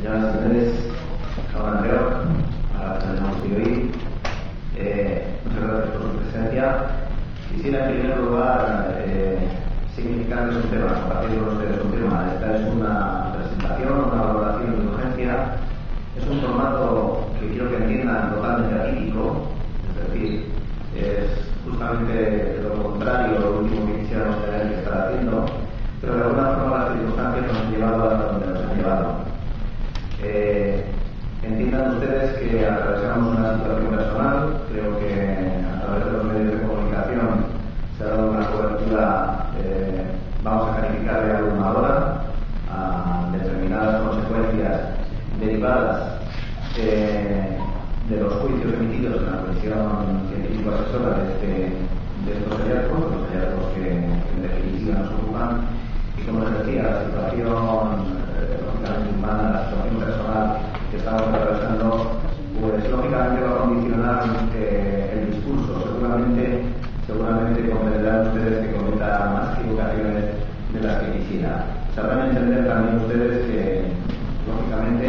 Señoras y señores, Juan Andreu, a la que tenemos que oír, muchas gracias por su presencia. Quisiera en primer lugar significarles un tema, compartir con ustedes un tema. Esta es una presentación, una valoración de urgencia. Es un formato que quiero que entiendan totalmente atípico, es decir, es justamente lo contrario, lo último que quisiéramos tener que estar haciendo, pero de alguna forma las circunstancias nos han llevado hasta donde nos han llevado. Entiendan ustedes que atravesamos una situación personal. Creo que a través de los medios de comunicación se ha dado una cobertura, vamos a calificar de abrumadora, a determinadas consecuencias derivadas de los juicios emitidos en la Comisión Científica Asesora de estos hallazgos, los hallazgos que en definitiva nos ocupan. Y como les decía, la situación lógicamente humana, la situación personal que estamos atravesando, pues lógicamente va a condicionar el discurso. Seguramente comprenderán ustedes que cometa más equivocaciones de las que quisiera. Sabrán entender también ustedes que lógicamente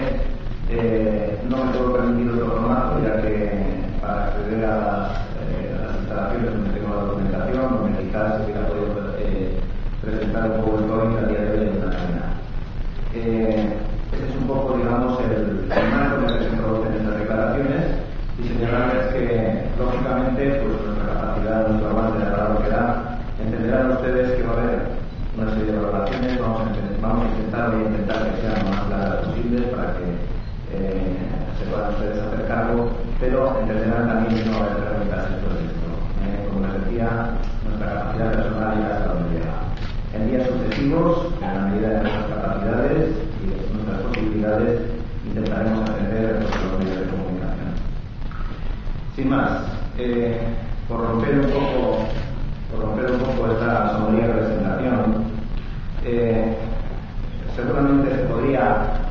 no me puedo permitir otro formato, ya que para acceder a las instalaciones donde tengo la documentación, donde quizás se hubiera podido presentar un PowerPoint al día de hoy en una cena. Ese es un poco, digamos, el marco en el que se producen estas declaraciones, y señalarles que, lógicamente, pues nuestra capacidad, nuestro avance de la que da, entenderán ustedes que va a haber una serie de valoraciones. Vamos a intentar que sean lo más claras posibles para que se puedan ustedes hacer cargo, pero entenderán también que no va a haber preguntas en todo esto. Como les decía, nuestra capacidad personal ya hasta donde llega. En días sucesivos, en la medida de nuestras capacidades y de nuestras posibilidades, intentaremos atender los medios de comunicación. Sin más, por romper un poco esta sombría presentación, seguramente se podría,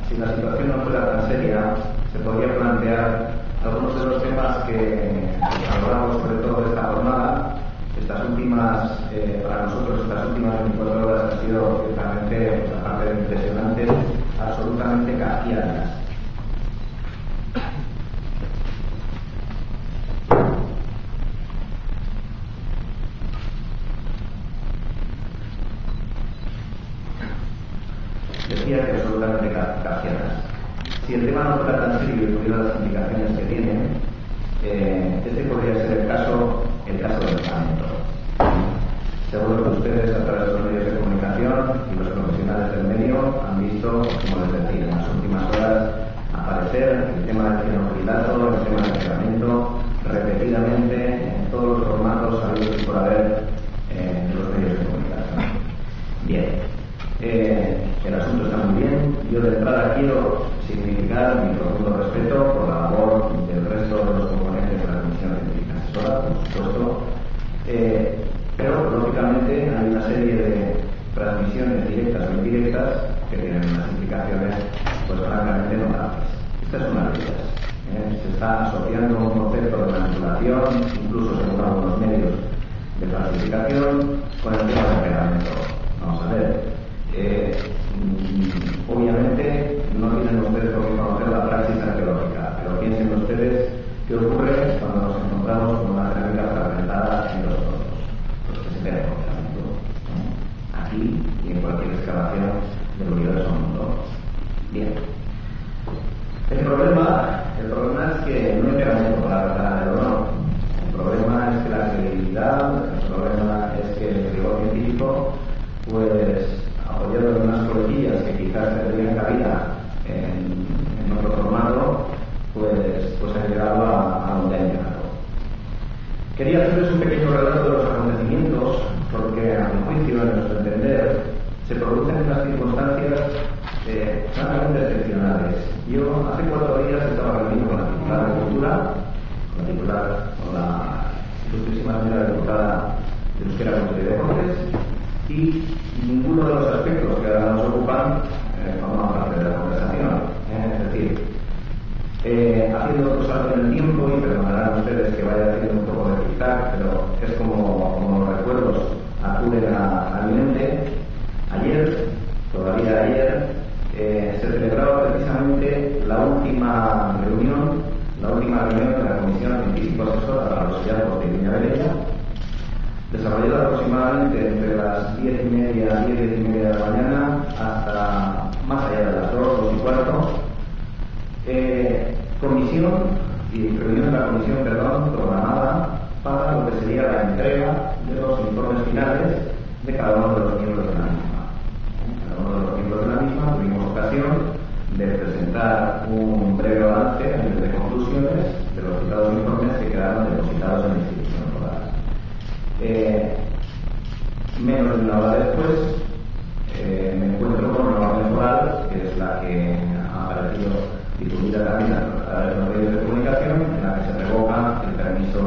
si la situación no fuera tan seria, se podría plantear algunos de los temas que hablamos sobre todo de esta jornada. Estas últimas, para nosotros, estas últimas 24 horas han sido ciertamente, aparte de impresionantes, absolutamente kafkianas. Decía que absolutamente kafkianas. Si el tema no fuera tan serio y tuviera las implicaciones que tiene, este podría ser el caso del Parlamento. Seguro que ustedes, a través de los medios de comunicación y los profesionales del medio, han visto, como les decía, en las últimas horas aparecer el tema del fenocrilato, el tema del tratamiento, repetidamente en todos los formatos habidos y por haber en los medios de comunicación. Bien, el asunto está muy bien. Yo de entrada quiero significar mi profundo respeto por la labor del resto de los componentes de la Comisión Científica Asesora, por supuesto, pero lógicamente hay una serie de transmisiones directas o indirectas que tienen unas implicaciones pues francamente notables. Esta es una de ellas. Se está asociando un concepto de manipulación, incluso según algunos medios de falsificación, con el tema del pegamento. Vamos a ver. Obviamente no tienen ustedes por qué conocer la praxis arqueológica, pero piensen ustedes qué ocurre cuando nos encontramos con una cerámica fragmentada en los fondos. Pues que se pega el pegamento, aquí y en cualquier excavación del universo mundo. Bien. El problema es que no hay pegamento para tratar el honor. El problema es que la credibilidad, el problema es que el rigor científico, pues apoyado en unas coletillas que quizás tendrían cabida en otro formato, pues han llegado a donde han llegado. Quería hacerles un pequeño relato de los acontecimientos, porque a mi juicio, a nuestro entender, se producen unas circunstancias francamente excepcionales. Yo hace 4 días estaba reunido con la titular de Cultura, con la ilustrísima señora diputada de Euskera, Cultura y Deportes, y ninguno de los aspectos que ahora nos ocupan forman parte de la conversación. Es decir, haciendo otro salto en el tiempo, y perdonarán ustedes que vaya haciendo un poco de zigzag, pero es como los recuerdos acuden a mi mente. Todavía ayer, se celebraba precisamente la última reunión de la Comisión Científica Asesora para los hallazgos de Viña, desarrollada aproximadamente entre las 10:30 y 10:30 de la mañana hasta más allá de las 2 y cuarto. Reunión de la comisión, programada para lo que sería la entrega de los informes finales de cada uno de los miembros de la misma. Cada uno de los miembros de la misma tuvimos ocasión de presentar un breve avance de conclusiones de los citados informes que quedaron depositados en la institución local. Menos de una hora después me encuentro con una orden oral, que es la que ha aparecido difundida también a través de los medios de comunicación, en la que se revoca el permiso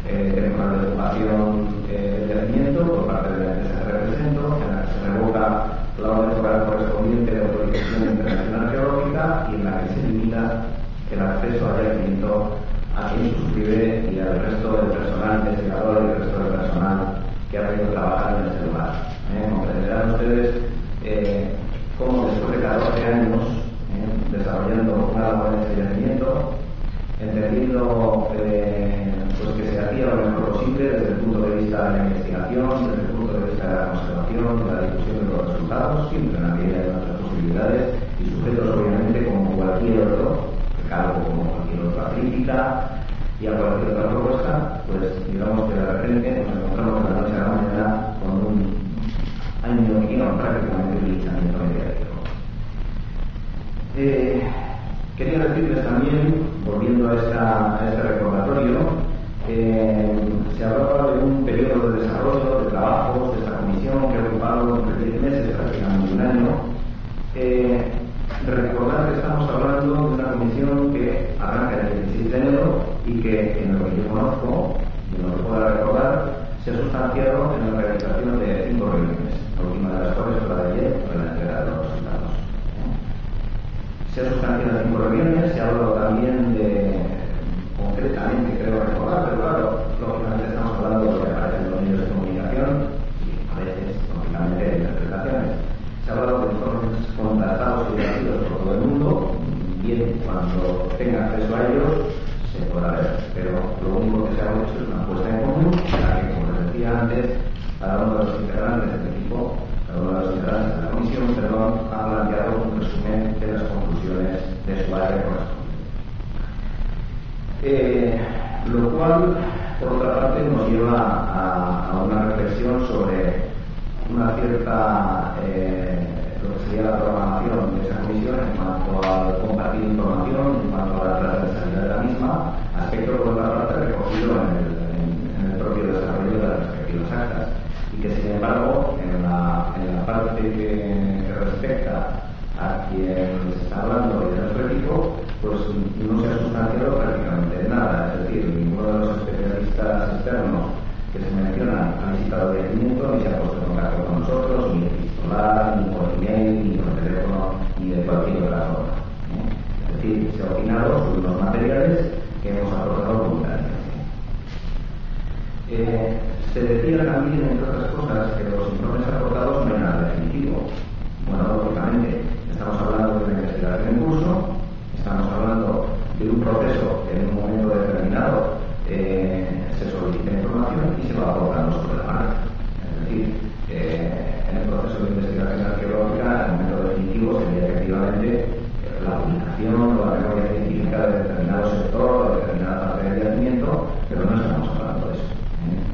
temporal de ocupación de yacimiento por parte de la empresa que represento, en la que se revoca la orden oral correspondiente de autorización internacional geológica y en la que se limita el acceso al yacimiento a quien suscribe y al resto del personal investigador y al resto del personal que ha venido a trabajar en este lugar. Comprenderán ustedes cómo después de 14 años desarrollando una labor de yacimiento, entendiendo pues que se hacía lo mejor posible desde el punto de vista de la investigación, desde el punto de vista de la conservación, de la difusión de los resultados, siempre en la medida de nuestras posibilidades y sujetos obviamente como cualquier otro cargo, como cualquier otra crítica y a cualquier otra propuesta, pues digamos que de repente nos encontramos de la noche a la mañana con un año prácticamente de linchamiento mediático. Quería decirles también, volviendo a este recordatorio, se hablaba de un periodo de desarrollo, de trabajos de esta comisión que ha ocupado entre 10 meses, prácticamente un año. Recordar que estamos hablando de una comisión que arranca el 16 de enero y que, en lo que yo conozco, y en lo que pueda recordar, se ha sustanciado en la realización de 5 reuniones, la última de las cuales fue la de ayer, con la entrega de los resultados. Se ha sustanciado en 5 reuniones, se ha hablado también de, concretamente creo recordar, pero claro, lógicamente estamos hablando de lo que aparece en los medios de comunicación y a veces, lógicamente, de interpretaciones. Se ha hablado de informes contratados y debatidos por todo el mundo, bien, cuando tenga acceso a ellos se podrá ver, pero lo único que se ha hecho es una puesta en común, en la que, como les decía antes, cada uno de los integrantes del equipo, cada uno de los integrantes de la comisión, ha planteado un resumen de las conclusiones de su área correspondiente. Lo cual, por otra parte, nos lleva a una reflexión sobre una cierta, lo que sería la programación de esa comisión en cuanto a compartir información, en cuanto a la transversalidad de la misma, aspecto por otra parte recogido en el propio desarrollo de las respectivas actas, y que sin embargo en la parte que respecta a quien se está hablando de nuestro equipo, pues no se ha sustanciado prácticamente nada, es decir, ninguno de los especialistas externos que se mencionan han visitado el yacimiento, ni se ha puesto en contacto con nosotros, ni epistolar, ni por email, ni por teléfono, ni de cualquier otra forma. Es decir, se ha opinado sobre los materiales que hemos aportado voluntariamente. Se decía también, entre otras cosas, que los informes aportados no eran definitivos. Bueno, lógicamente, estamos hablando de una investigación en curso, estamos hablando de un proceso que en un momento determinado se solicita información y se va aportando sobre la marcha. Es decir, en el proceso de investigación arqueológica, el momento definitivo sería efectivamente la publicación o la memoria científica de determinado sector o de determinada parte del yacimiento, pero no estamos hablando de eso.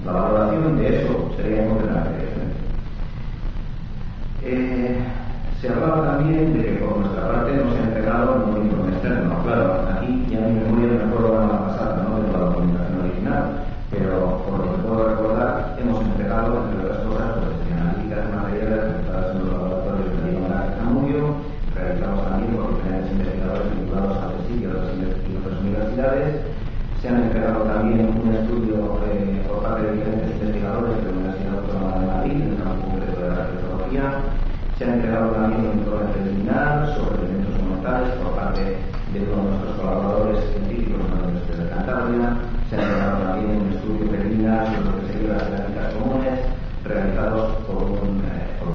La valoración de eso sería completamente diferente. Se hablaba también de que por nuestra parte no se ha entregado ningún informe externo. Claro, aquí ya mi memoria no me acuerdo de la pasada, no de la documentación original, pero por lo que puedo recordar, hemos entregado, entre otras cosas, pues, analíticas materiales realizadas en los laboratorios de Lima y Zamudio, realizados también por diferentes investigadores vinculados al sitio de las universidades. Se han entregado también un estudio por parte de diferentes investigadores de la Universidad Autónoma de Madrid, en el campo concreto de la arqueología. Se ha entregado también un informe preliminar sobre elementos monumentales por parte de uno de nuestros colaboradores científicos en la Universidad de Cantabria. Se ha entregado también un estudio preliminar sobre lo que serían las dinámicas comunes, realizados por un